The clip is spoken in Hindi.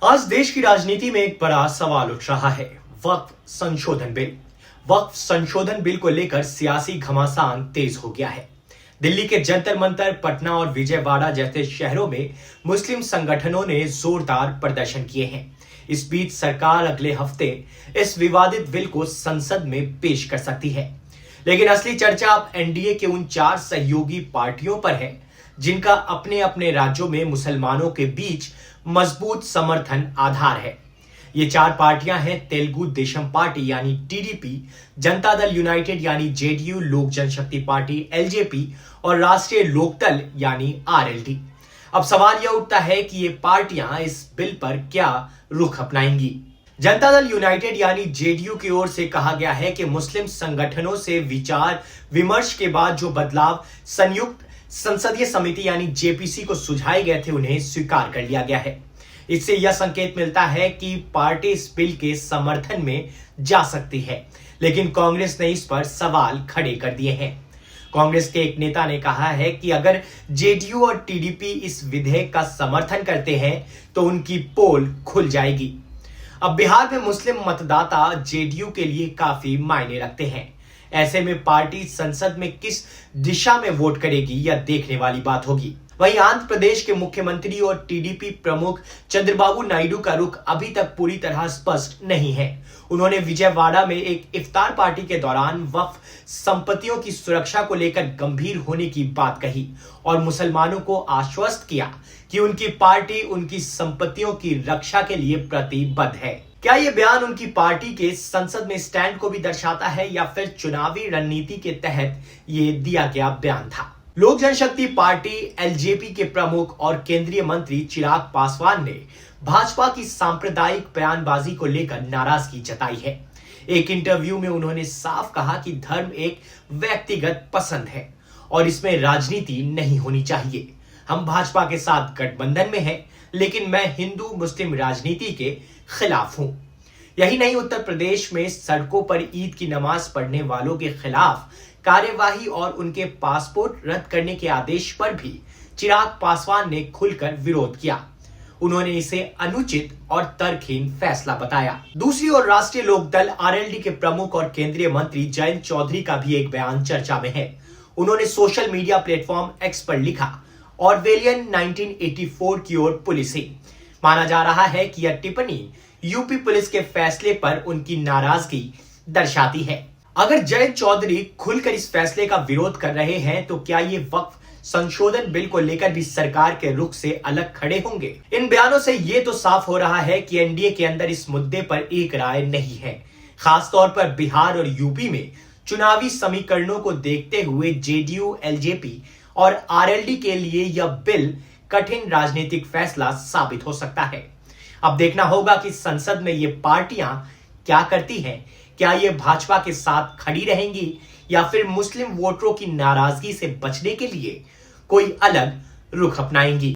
आज देश की राजनीति में एक बड़ा सवाल उठ रहा है, वक्फ संशोधन बिल। वक्फ संशोधन बिल को लेकर सियासी घमासान तेज हो गया है। दिल्ली के जंतर मंतर, पटना और विजयवाड़ा जैसे शहरों में मुस्लिम संगठनों ने जोरदार प्रदर्शन किए हैं। इस बीच सरकार अगले हफ्ते इस विवादित बिल को संसद में पेश कर सकती है, लेकिन असली चर्चा अब एनडीए के उन 4 सहयोगी पार्टियों पर है जिनका अपने अपने राज्यों में मुसलमानों के बीच मजबूत समर्थन आधार है। ये 4 पार्टियां हैं तेलुगु देशम पार्टी यानी टीडीपी, जनता दल यूनाइटेड यानी जेडीयू, लोक जनशक्ति पार्टी एलजेपी और राष्ट्रीय लोकदल यानी आरएलडी। अब सवाल यह उठता है कि ये पार्टियां इस बिल पर क्या रुख अपनाएंगी। जनता दल यूनाइटेड यानी जेडीयू की ओर से कहा गया है कि मुस्लिम संगठनों से विचार विमर्श के बाद जो बदलाव संयुक्त संसदीय समिति यानी जेपीसी को सुझाए गए थे उन्हें स्वीकार कर लिया गया है। इससे यह संकेत मिलता है कि पार्टी इस बिल के समर्थन में जा सकती है, लेकिन कांग्रेस ने इस पर सवाल खड़े कर दिए हैं। कांग्रेस के एक नेता ने कहा है कि अगर जेडीयू और टीडीपी इस विधेयक का समर्थन करते हैं तो उनकी पोल खुल जाएगी। अब बिहार में मुस्लिम मतदाता जेडीयू के लिए काफी मायने रखते हैं। ऐसे में पार्टी संसद में किस दिशा में वोट करेगी यह देखने वाली बात होगी। वहीं आंध्र प्रदेश के मुख्यमंत्री और टीडीपी प्रमुख चंद्रबाबू नायडू का रुख अभी तक पूरी तरह स्पष्ट नहीं है। उन्होंने विजयवाड़ा में एक इफ्तार पार्टी के दौरान वक्फ संपत्तियों की सुरक्षा को लेकर गंभीर होने की बात कही और मुसलमानों को आश्वस्त किया कि उनकी पार्टी उनकी संपत्तियों की रक्षा के लिए प्रतिबद्ध है। क्या ये बयान उनकी पार्टी के संसद में स्टैंड को भी दर्शाता है या फिर चुनावी रणनीति के तहत ये दिया गया बयान था? लोक जनशक्ति पार्टी एलजेपी के प्रमुख और केंद्रीय मंत्री चिराग पासवान ने भाजपा की सांप्रदायिक बयानबाजी को लेकर नाराजगी जताई है। एक इंटरव्यू में उन्होंने साफ कहा कि धर्म एक व्यक्तिगत पसंद है और इसमें राजनीति नहीं होनी चाहिए। हम भाजपा के साथ गठबंधन में हैं, लेकिन मैं हिंदू मुस्लिम राजनीति के खिलाफ हूं। यही नहीं, उत्तर प्रदेश में सड़कों पर ईद की नमाज पढ़ने वालों के खिलाफ कार्यवाही और उनके पासपोर्ट रद्द करने के आदेश पर भी चिराग पासवान ने खुलकर विरोध किया। उन्होंने इसे अनुचित और तर्कहीन फैसला बताया। दूसरी ओर राष्ट्रीय लोकदल आरएलडी के प्रमुख और केंद्रीय मंत्री जयंत चौधरी का भी एक बयान चर्चा में है। उन्होंने सोशल मीडिया प्लेटफॉर्म एक्स पर लिखा, ऑरवेलियन 1984 की ओर पुलिसिंग। माना जा रहा है कि यह टिप्पणी यूपी पुलिस के फैसले पर उनकी नाराजगी दर्शाती है। अगर जयंत चौधरी खुलकर इस फैसले का विरोध कर रहे हैं तो क्या ये वक्फ संशोधन बिल को लेकर भी सरकार के रुख से अलग खड़े होंगे? इन बयानों से ये तो साफ हो रहा है कि एनडीए के अंदर इस मुद्दे पर एक राय नहीं है। खासतौर पर बिहार और यूपी में चुनावी समीकरणों को देखते हुए जेडीयू, एलजेपी और आरएलडी के लिए यह बिल कठिन राजनीतिक फैसला साबित हो सकता है। अब देखना होगा कि संसद में ये पार्टियां क्या करती हैं। क्या ये भाजपा के साथ खड़ी रहेंगी या फिर मुस्लिम वोटरों की नाराजगी से बचने के लिए कोई अलग रुख अपनाएंगी?